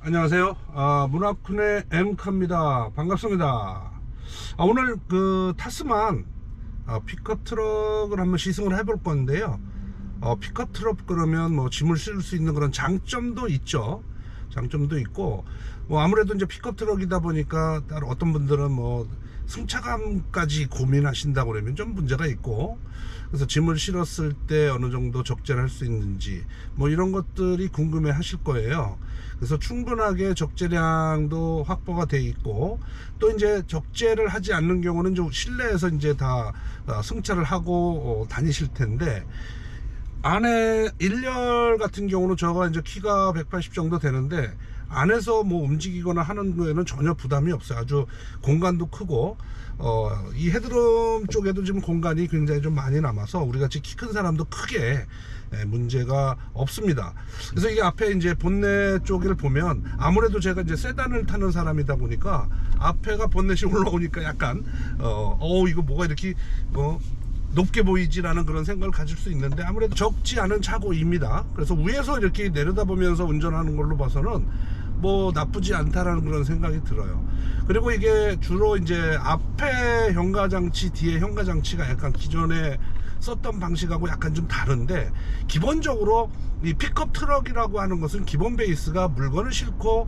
안녕하세요. 문화쿤의 M카입니다. 반갑습니다. 오늘 그 타스만 픽업 트럭을 한번 시승을 해볼 건데요. 픽업 트럭 그러면 뭐 짐을 실을 수 있는 그런 장점도 있죠. 장점도 있고, 뭐 아무래도 이제 픽업 트럭이다 보니까 따로 어떤 분들은 뭐 승차감까지 고민하신다고 그러면 좀 문제가 있고, 그래서 짐을 실었을 때 어느 정도 적재를 할 수 있는지 뭐 이런 것들이 궁금해 하실 거예요. 그래서 충분하게 적재량도 확보가 돼 있고, 또 이제 적재를 하지 않는 경우는 좀 실내에서 이제 다 승차를 하고 다니실 텐데, 안에 1열 같은 경우는 저가 이제 키가 180 정도 되는데 안에서 뭐 움직이거나 하는 거에는 전혀 부담이 없어요. 아주 공간도 크고, 이 헤드룸 쪽에도 지금 공간이 굉장히 좀 많이 남아서 우리 같이 키 큰 사람도 크게 문제가 없습니다. 그래서 이게 앞에 이제 본넷 쪽을 보면, 아무래도 제가 이제 세단을 타는 사람이다 보니까 앞에가 본넷이 올라오니까 약간 이거 뭐가 이렇게 높게 보이지라는 그런 생각을 가질 수 있는데, 아무래도 적지 않은 차고입니다. 그래서 위에서 이렇게 내려다보면서 운전하는 걸로 봐서는 뭐 나쁘지 않다라는 그런 생각이 들어요. 그리고 이게 주로 이제 앞에 현가장치, 뒤에 현가장치가 약간 기존에 썼던 방식하고 약간 좀 다른데, 기본적으로 이 픽업 트럭이라고 하는 것은 기본 베이스가 물건을 싣고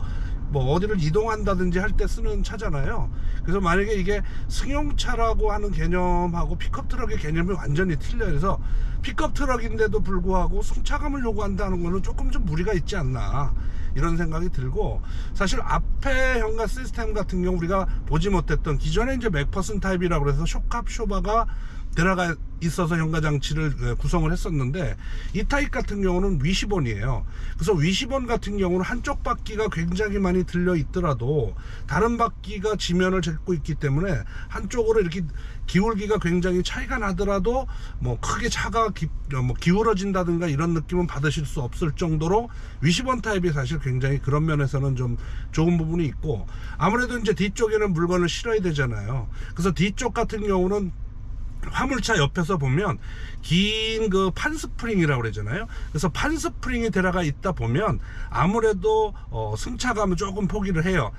뭐 어디를 이동한다든지 할 때 쓰는 차잖아요. 그래서 만약에 이게 승용차라고 하는 개념하고 픽업 트럭의 개념이 완전히 틀려요. 그래서 픽업 트럭인데도 불구하고 승차감을 요구한다는 거는 조금 좀 무리가 있지 않나, 이런 생각이 들고, 사실 앞에 현가 시스템 같은 경우 우리가 보지 못했던, 기존에 이제 맥퍼슨 타입이라고 해서 쇼캅 쇼바가 들어가 있어서 현가장치를 구성을 했었는데, 이 타입 같은 경우는 위시본이에요. 그래서 위시본 같은 경우는 한쪽 바퀴가 굉장히 많이 들려 있더라도 다른 바퀴가 지면을 잡고 있기 때문에 한쪽으로 이렇게 기울기가 굉장히 차이가 나더라도 뭐 크게 차가 기울어진다든가 이런 느낌은 받으실 수 없을 정도로 위시본 타입이 사실 굉장히 그런 면에서는 좀 좋은 부분이 있고, 아무래도 이제 뒤쪽에는 물건을 실어야 되잖아요. 그래서 뒤쪽 같은 경우는 화물차 옆에서 보면 긴 그 판스프링이라고 그러잖아요. 그래서 판스프링이 들어가 있다 보면 아무래도 승차감을 조금 포기를 해야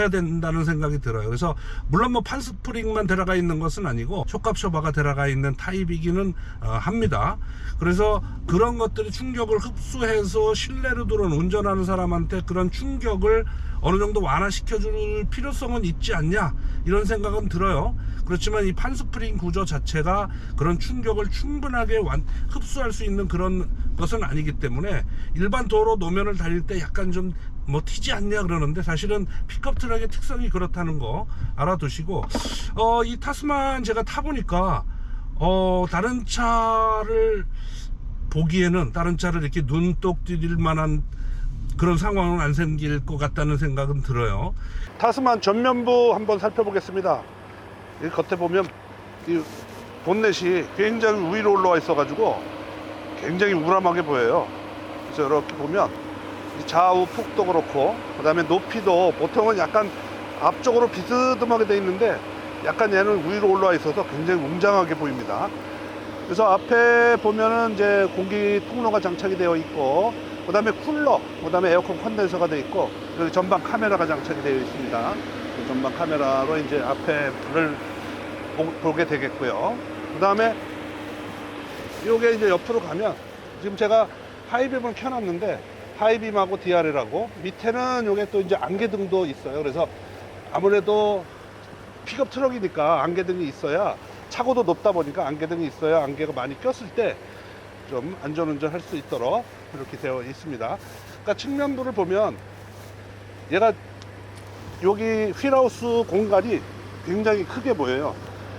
된다는 생각이 들어요. 그래서 물론 뭐 판스프링만 들어가 있는 것은 아니고 쇼캅 쇼바가 들어가 있는 타입이기는 합니다. 그래서 그런 것들이 충격을 흡수해서 실내로 들어온 운전하는 사람한테 그런 충격을 어느 정도 완화시켜 줄 필요성은 있지 않냐, 이런 생각은 들어요. 그렇지만 이 판스프링 구조 자체가 그런 충격을 충분하게 흡수할 수 있는 그런 것은 아니기 때문에 일반 도로 노면을 달릴 때 약간 좀 뭐 튀지 않냐 그러는데, 사실은 픽업 트럭의 특성이 그렇다는 거 알아두시고, 이 타스만 제가 타보니까 다른 차를 보기에는, 다른 차를 이렇게 눈독 들일 만한 그런 상황은 안 생길 것 같다는 생각은 들어요. 타스만 전면부 한번 살펴보겠습니다. 이 겉에 보면 이 본넷이 굉장히 위로 올라와 있어 가지고 굉장히 우람하게 보여요. 그래서 이렇게 보면 좌우 폭도 그렇고, 그 다음에 높이도 보통은 약간 앞쪽으로 비스듬하게 되어 있는데 약간 얘는 위로 올라와 있어서 굉장히 웅장하게 보입니다. 그래서 앞에 보면은 이제 공기 통로가 장착이 되어 있고, 그 다음에 쿨러, 그 다음에 에어컨 컨덴서가 되어 있고, 그리고 전방 카메라가 장착이 되어 있습니다. 전방 카메라로 이제 앞에를 보게 되겠고요. 그 다음에 요게 이제 옆으로 가면, 지금 제가 하이빔을 켜놨는데 하이빔하고 DRL하고 밑에는 요게 또 이제 안개등도 있어요. 그래서 아무래도 픽업 트럭이니까 안개등이 있어야, 차고도 높다 보니까 안개등이 있어야 안개가 많이 꼈을 때 좀 안전운전 할 수 있도록 이렇게 되어 있습니다. 그러니까 측면부를 보면 얘가 여기 휠하우스 공간이 굉장히 크게 보여요.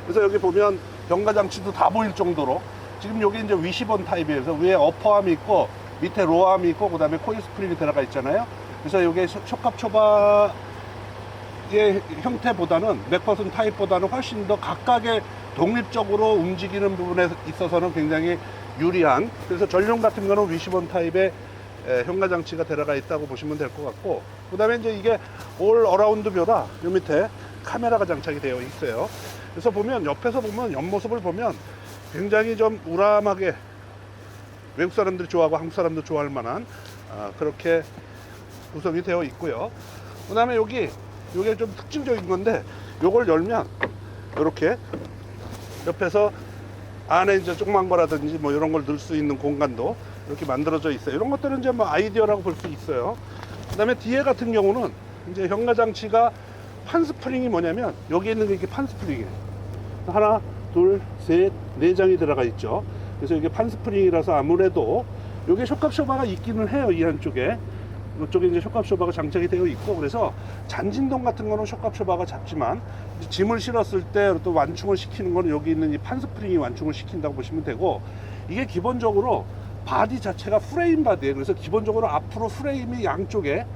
그래서 여기 보면 현가장치도 다 보일 정도로, 지금 여기 이제 위시본 타입이에요. 그래서 위에 어퍼암이 있고 밑에 로암이 있고, 그 다음에 코일 스프링이 들어가 있잖아요. 그래서 여기 쇼캅 쇼바의 형태보다는, 맥퍼슨 타입보다는 훨씬 더 각각의 독립적으로 움직이는 부분에 있어서는 굉장히 유리한, 그래서 전용 같은 거는 위시본 타입의 현가장치가 들어가 있다고 보시면 될 것 같고, 그 다음에 이제 이게 올 어라운드 뷰라 요 밑에 카메라가 장착이 되어 있어요. 그래서 보면 옆에서 보면 옆모습을 보면 굉장히 좀 우람하게 외국 사람들이 좋아하고 한국 사람도 좋아할 만한 그렇게 구성이 되어 있고요. 그 다음에 요게 좀 특징적인 건데, 요걸 열면 이렇게 옆에서 안에 이제 조그만 거라든지 뭐 이런 걸 넣을 수 있는 공간도 이렇게 만들어져 있어요. 이런 것들은 이제 뭐 아이디어라고 볼 수 있어요. 그 다음에 뒤에 같은 경우는 이제 현가 장치가 판 스프링이 뭐냐면, 여기 있는 게 이게 판 스프링이에요. 하나, 둘, 셋, 네 장이 들어가 있죠. 그래서 이게 판 스프링이라서 아무래도 여기 쇼캅 쇼바가 있기는 해요. 이 한쪽에. 이쪽에 이제 쇼캅 쇼바가 장착이 되어 있고, 그래서 잔진동 같은 거는 쇼캅 쇼바가 잡지만 짐을 실었을 때 또 완충을 시키는 거는 여기 있는 이 판 스프링이 완충을 시킨다고 보시면 되고, 이게 기본적으로 바디 자체가 프레임 바디예요. 그래서 기본적으로 앞으로 프레임이 양쪽에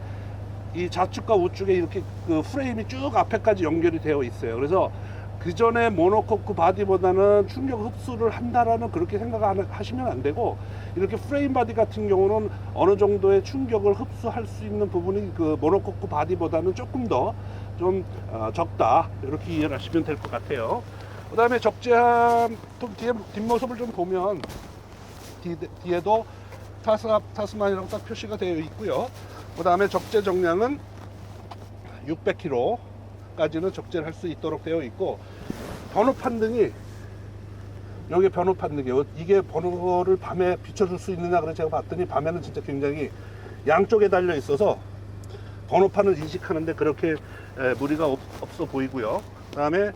이 좌측과 우측에 이렇게 그 프레임이 쭉 앞에까지 연결이 되어 있어요. 그래서 그 전에 모노코크 바디보다는 충격 흡수를 한다라는 그렇게 생각하시면 안 되고, 이렇게 프레임 바디 같은 경우는 어느 정도의 충격을 흡수할 수 있는 부분이 그 모노코크 바디보다는 조금 더 좀 적다, 이렇게 이해를 하시면 될 것 같아요. 그 다음에 적재함 뒷모습을 좀 보면 뒤에도 타스만이라고 딱 표시가 되어 있고요. 그 다음에 적재 정량은 600kg 까지는 적재를 할 수 있도록 되어 있고, 번호판 등이 여기 번호판 등이요. 이게 번호를 밤에 비춰줄 수 있느냐, 그래서 제가 봤더니 밤에는 진짜 굉장히 양쪽에 달려 있어서 번호판을 인식하는데 그렇게 무리가 없어 보이고요. 그 다음에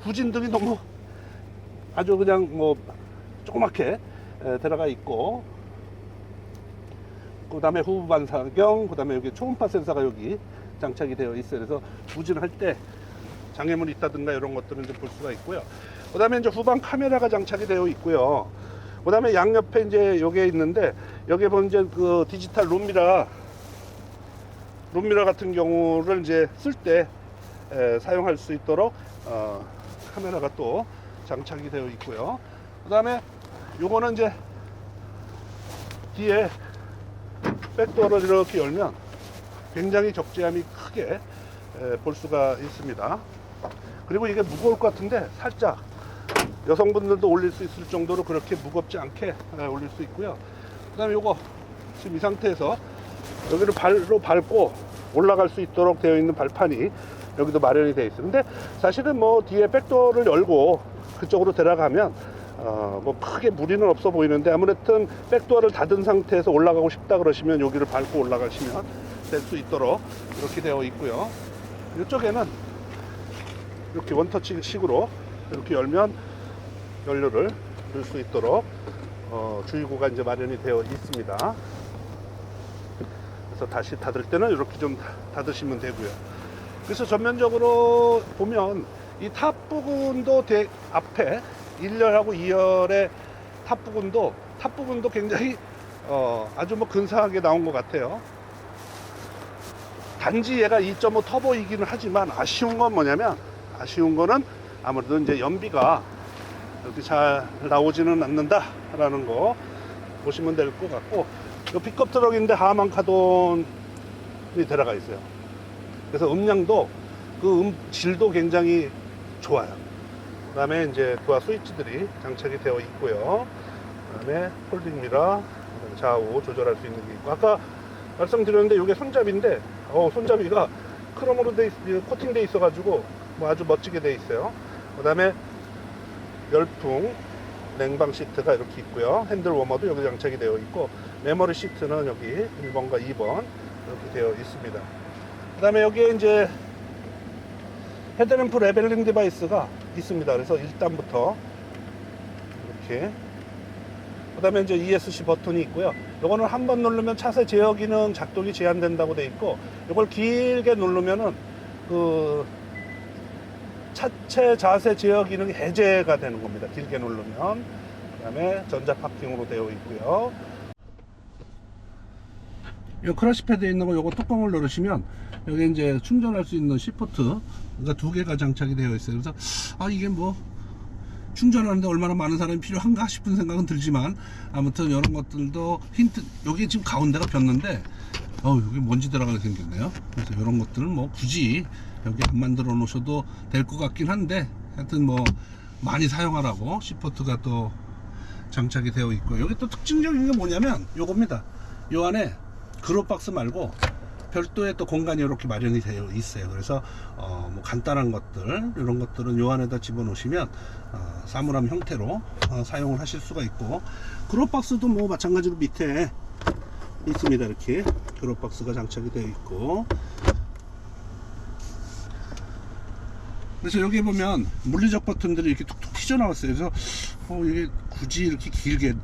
후진등이 너무 아주 그냥 뭐 조그맣게 들어가 있고, 그 다음에 후부 반사경, 그 다음에 여기 초음파 센서가 여기 장착이 되어 있어요. 그래서 후진할 때 장애물이 있다든가 이런 것들은 이제 볼 수가 있고요. 그 다음에 이제 후방 카메라가 장착이 되어 있고요. 그 다음에 양옆에 이제 여기에 있는데, 여기에 보면 이제 그 디지털 룸미러 같은 경우를 이제 쓸 때 사용할 수 있도록 카메라가 또 장착이 되어 있고요. 그 다음에 요거는 이제 뒤에 백도어를 이렇게 열면 굉장히 적재함이 크게 볼 수가 있습니다. 그리고 이게 무거울 것 같은데 살짝 여성분들도 올릴 수 있을 정도로 그렇게 무겁지 않게 올릴 수 있고요. 그 다음에 요거 지금 이 상태에서 여기를 발로 밟고 올라갈 수 있도록 되어 있는 발판이 여기도 마련이 되어 있어요. 근데 사실은 뭐 뒤에 백도어를 열고 그쪽으로 들어가면 뭐 크게 무리는 없어 보이는데, 아무래도 백도어를 닫은 상태에서 올라가고 싶다 그러시면 여기를 밟고 올라가시면 될 수 있도록 이렇게 되어 있고요. 이쪽에는 이렇게 원터치 식으로 이렇게 열면 연료를 넣을 수 있도록 주의구가 이제 마련이 되어 있습니다. 그래서 다시 닫을 때는 이렇게 좀 닫으시면 되고요. 그래서 전면적으로 보면 이 탑 부분도 앞에 1열하고 2열의 탑 부분도 굉장히 아주 뭐 근사하게 나온 것 같아요. 단지 얘가 2.5 터보이기는 하지만 아쉬운 건 뭐냐면, 아쉬운 거는 아무래도 이제 연비가 이렇게 잘 나오지는 않는다라는 거 보시면 될 것 같고, 이 픽업 트럭인데 하만 카돈이 들어가 있어요. 그래서 음량도 질도 굉장히 좋아요. 그 다음에 이제 부하 스위치들이 장착이 되어 있고요. 그 다음에 폴딩 미러, 좌우 조절할 수 있는 게 있고, 아까 말씀드렸는데 이게 손잡이인데 손잡이가 크롬으로 코팅돼 있어 가지고 뭐 아주 멋지게 돼 있어요. 그 다음에 열풍 냉방 시트가 이렇게 있고요. 핸들 워머도 여기 장착이 되어 있고, 메모리 시트는 여기 1번과 2번 이렇게 되어 있습니다. 그 다음에 여기에 이제 헤드램프 레벨링 디바이스가 있습니다. 그래서 1단부터 이렇게, 그 다음에 이제 ESC 버튼이 있고요. 요거는 한번 누르면 차세 제어 기능 작동이 제한된다고 돼 있고, 요걸 길게 누르면은 그 차체 자세 제어 기능이 해제가 되는 겁니다. 길게 누르면. 그 다음에 전자 파킹으로 되어 있고요. 이 크러쉬 패드에 있는 거 요거 뚜껑을 누르시면 여기 이제 충전할 수 있는 C포트가 2개가 장착이 되어 있어요. 그래서 이게 뭐 충전하는데 얼마나 많은 사람이 필요한가 싶은 생각은 들지만, 아무튼 이런 것들도 힌트, 여기 지금 가운데가 폈는데 여기 먼지 들어가게 생겼네요. 그래서 이런 것들은 뭐 굳이 여기 안 만들어 놓으셔도 될 것 같긴 한데, 하여튼 뭐 많이 사용하라고 C포트가 또 장착이 되어 있고, 여기 또 특징적인 게 뭐냐면 요겁니다. 요 안에 그릇박스 말고 별도의 또 공간이 이렇게 마련이 되어 있어요. 그래서 뭐 간단한 것들 이런 것들은 요 안에다 집어넣으시면 사물함 형태로 사용을 하실 수가 있고, 그릇박스도 뭐 마찬가지로 밑에 있습니다. 이렇게 그릇박스가 장착이 되어 있고, 그래서 여기 보면 물리적 버튼들이 이렇게 툭툭 튀어나왔어요. 그래서 이게 굳이 이렇게 길게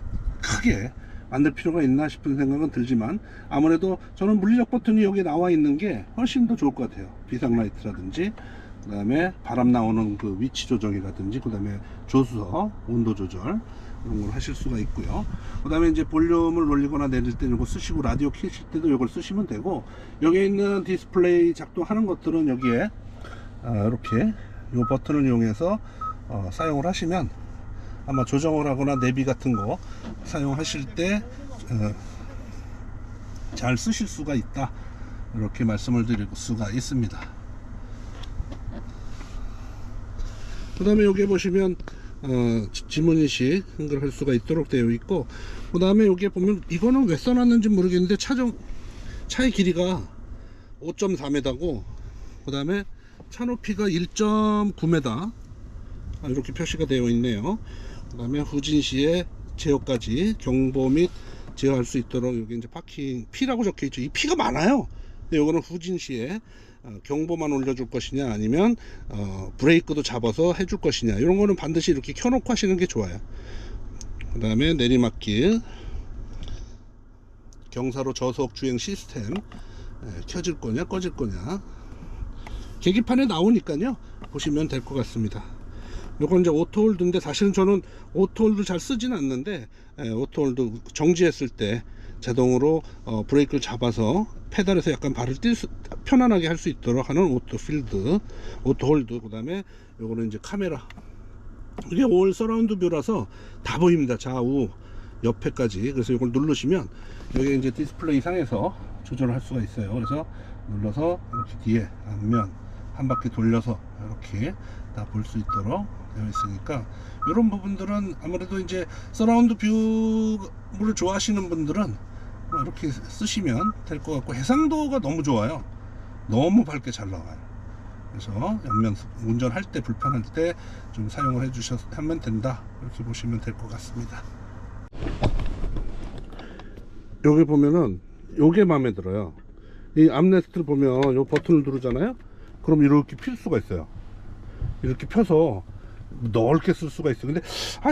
크게 만들 필요가 있나 싶은 생각은 들지만, 아무래도 저는 물리적 버튼이 여기 나와 있는 게 훨씬 더 좋을 것 같아요. 비상라이트라든지, 그 다음에 바람 나오는 그 위치 조정이라든지, 그 다음에 조수석 온도 조절 이런 걸 하실 수가 있고요. 그 다음에 이제 볼륨을 올리거나 내릴 때 이거 쓰시고, 라디오 켜실 때도 이걸 쓰시면 되고, 여기에 있는 디스플레이 작동하는 것들은 여기에 이렇게 이 버튼을 이용해서 사용을 하시면 아마 조정을 하거나 내비 같은 거 사용하실 때 잘 쓰실 수가 있다, 이렇게 말씀을 드릴 수가 있습니다. 그 다음에 여기 보시면 지문인식 한글 할 수가 있도록 되어 있고, 그 다음에 여기 보면 이거는 왜 써놨는지 모르겠는데 차의 길이가 5.4m고 그 다음에 차 높이가 1.9m 이렇게 표시가 되어 있네요. 그 다음에 후진시에 제어까지 경보 및 제어할 수 있도록, 여기 이제 파킹 P라고 적혀 있죠. 이 P가 많아요. 근데 이거는 후진시에 경보만 올려줄 것이냐, 아니면 브레이크도 잡아서 해줄 것이냐, 이런 거는 반드시 이렇게 켜놓고 하시는 게 좋아요. 그 다음에 내리막길 경사로 저속 주행 시스템 켜질 거냐 꺼질 거냐 계기판에 나오니까요, 보시면 될 것 같습니다. 요건 이제 오토홀드인데, 사실은 저는 오토홀드 잘 쓰진 않는데, 오토홀드 정지했을 때 자동으로 브레이크를 잡아서 페달에서 약간 발을 편안하게 할 수 있도록 하는 오토필드, 오토홀드. 그 다음에 요거는 이제 카메라, 이게 올 서라운드 뷰라서 다 보입니다. 좌우 옆에까지. 그래서 이걸 누르시면 여기 이제 디스플레이 상에서 조절을 할 수가 있어요. 그래서 눌러서 이렇게 뒤에 앞면 한 바퀴 돌려서 이렇게 다 볼 수 있도록 되어 있으니까, 이런 부분들은 아무래도 이제 서라운드 뷰를 좋아하시는 분들은 이렇게 쓰시면 될 것 같고, 해상도가 너무 좋아요. 너무 밝게 잘 나와요. 그래서 옆면 운전할 때 불편할 때 좀 사용을 해주시면 된다, 이렇게 보시면 될 것 같습니다. 여기 보면은 요게 마음에 들어요. 이 암레스트를 보면 요 버튼을 누르잖아요. 그럼 이렇게 필 수가 있어요. 이렇게 펴서 넓게 쓸 수가 있어요. 근데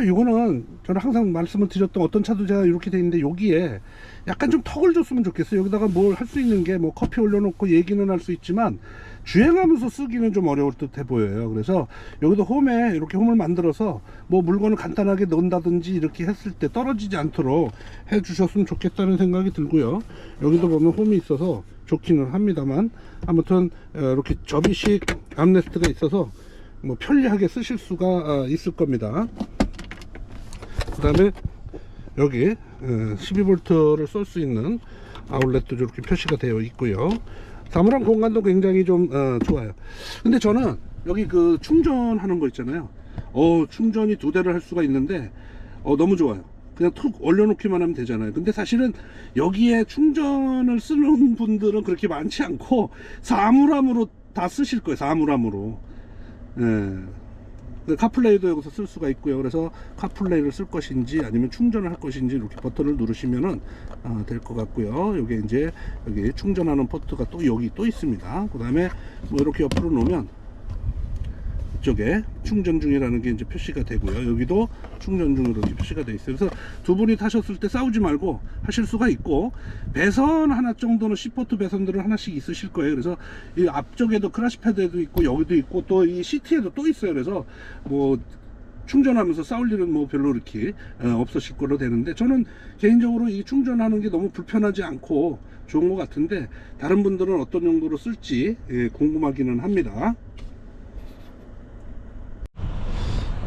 이거는 저는 항상 말씀을 드렸던, 어떤 차도 제가 이렇게 돼 있는데 여기에 약간 좀 턱을 줬으면 좋겠어요. 여기다가 뭘 할 수 있는 게, 뭐 커피 올려놓고 얘기는 할 수 있지만 주행하면서 쓰기는 좀 어려울 듯해 보여요. 그래서 여기도 홈에 이렇게 홈을 만들어서 뭐 물건을 간단하게 넣는다든지 이렇게 했을 때 떨어지지 않도록 해 주셨으면 좋겠다는 생각이 들고요. 여기도 보면 홈이 있어서 좋기는 합니다만, 아무튼 이렇게 접이식 암레스트가 있어서 뭐 편리하게 쓰실 수가 있을 겁니다. 그 다음에 여기 12V를 쏠 수 있는 아울렛도 이렇게 표시가 되어 있고요. 사물함 공간도 굉장히 좀 좋아요. 근데 저는 여기 그 충전하는 거 있잖아요. 충전이 2대를 할 수가 있는데 너무 좋아요. 그냥 툭 올려놓기만 하면 되잖아요. 근데 사실은 여기에 충전을 쓰는 분들은 그렇게 많지 않고 사물함으로 다 쓰실 거예요. 사물함으로. 카플레이도 여기서 쓸 수가 있고요. 그래서 카플레이를 쓸 것인지 아니면 충전을 할 것인지 이렇게 버튼을 누르시면은 될 것 같고요. 여기 이제 여기 충전하는 포트가 또 여기 또 있습니다. 그 다음에 뭐 이렇게 옆으로 놓으면 이쪽에 충전 중이라는 게 이제 표시가 되고요. 여기도 충전 중으로 이렇게 표시가 되어 있어요. 그래서 두 분이 타셨을 때 싸우지 말고 하실 수가 있고, 배선 하나 정도는 C포트 배선들은 하나씩 있으실 거예요. 그래서 이 앞쪽에도 크라시 패드에도 있고 여기도 있고 또 이 시트에도 또 있어요. 그래서 뭐 충전하면서 싸울 일은 뭐 별로 이렇게 없으실 거로 되는데, 저는 개인적으로 이 충전하는 게 너무 불편하지 않고 좋은 것 같은데, 다른 분들은 어떤 용도로 쓸지 궁금하기는 합니다.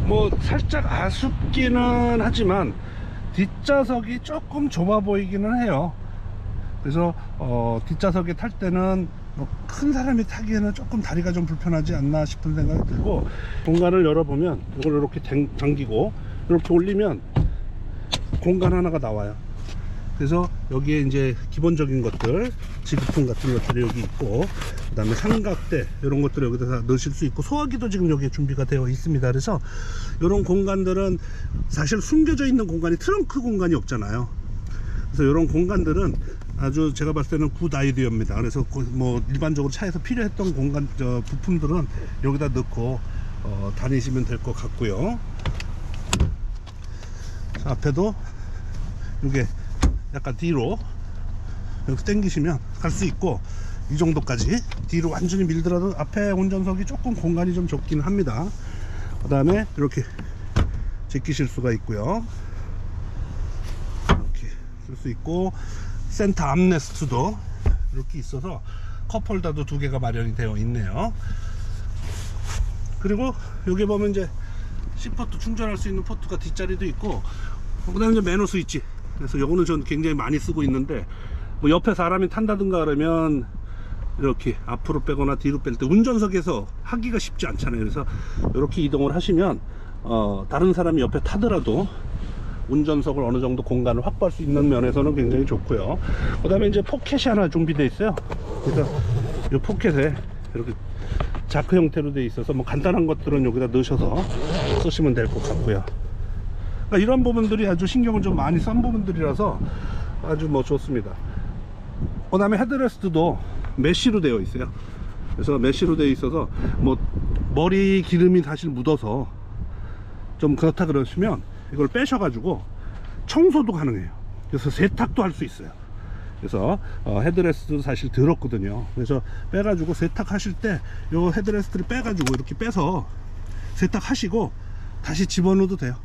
뭐 살짝 아쉽기는 하지만 뒷좌석이 조금 좁아 보이기는 해요. 그래서 뒷좌석에 탈 때는 뭐 큰 사람이 타기에는 조금 다리가 좀 불편하지 않나 싶은 생각이 들고, 공간을 열어보면 이걸 이렇게 당기고 이렇게 올리면 공간 하나가 나와요. 그래서 여기에 이제 기본적인 것들, 지급품 같은 것들이 여기 있고, 그 다음에 삼각대 이런 것들을 여기다 다 넣으실 수 있고, 소화기도 지금 여기에 준비가 되어 있습니다. 그래서 이런 공간들은 사실 숨겨져 있는 공간이 트렁크 공간이 없잖아요. 그래서 이런 공간들은 아주 제가 봤을 때는 굿 아이디어입니다. 그래서 뭐 일반적으로 차에서 필요했던 공간 부품들은 여기다 넣고 다니시면 될 것 같고요. 자, 앞에도 이게 약간 뒤로 이렇게 당기시면 갈 수 있고, 이 정도까지 뒤로 완전히 밀더라도 앞에 운전석이 조금 공간이 좀 좁긴 합니다. 그 다음에 이렇게 제끼실 수가 있고요. 이렇게 쓸 수 있고, 센터 암레스트도 이렇게 있어서 컵홀더도 2개가 마련이 되어 있네요. 그리고 여기 보면 이제 C포트 충전할 수 있는 포트가 뒷자리도 있고, 그 다음에 이제 매너 스위치. 그래서 요거는 전 굉장히 많이 쓰고 있는데, 뭐 옆에 사람이 탄다든가 그러면 이렇게 앞으로 빼거나 뒤로 뺄 때 운전석에서 하기가 쉽지 않잖아요. 그래서 이렇게 이동을 하시면 다른 사람이 옆에 타더라도 운전석을 어느 정도 공간을 확보할 수 있는 면에서는 굉장히 좋고요. 그 다음에 이제 포켓이 하나 준비되어 있어요. 그래서 이 포켓에 이렇게 자크 형태로 되어 있어서 뭐 간단한 것들은 여기다 넣으셔서 쓰시면 될 것 같고요. 그러니까 이런 부분들이 아주 신경을 좀 많이 쓴 부분들이라서 아주 뭐 좋습니다. 그 다음에 헤드레스트도 메쉬로 되어 있어요. 그래서 메쉬로 되어 있어서 뭐 머리 기름이 사실 묻어서 좀 그렇다 그러시면 이걸 빼셔가지고 청소도 가능해요. 그래서 세탁도 할 수 있어요. 그래서 헤드레스트도 사실 더럽거든요. 그래서 빼가지고 세탁하실 때 요 헤드레스트를 빼가지고 이렇게 빼서 세탁하시고 다시 집어넣어도 돼요.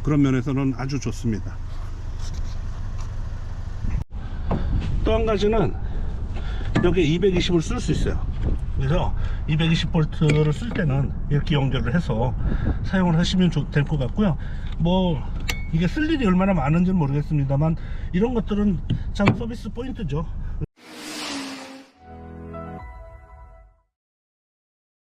그런 면에서는 아주 좋습니다. 또 한 가지는 여기 220을 쓸 수 있어요. 그래서 220V를 쓸 때는 이렇게 연결을 해서 사용을 하시면 될 것 같고요. 뭐 이게 쓸 일이 얼마나 많은지는 모르겠습니다만 이런 것들은 참 서비스 포인트죠.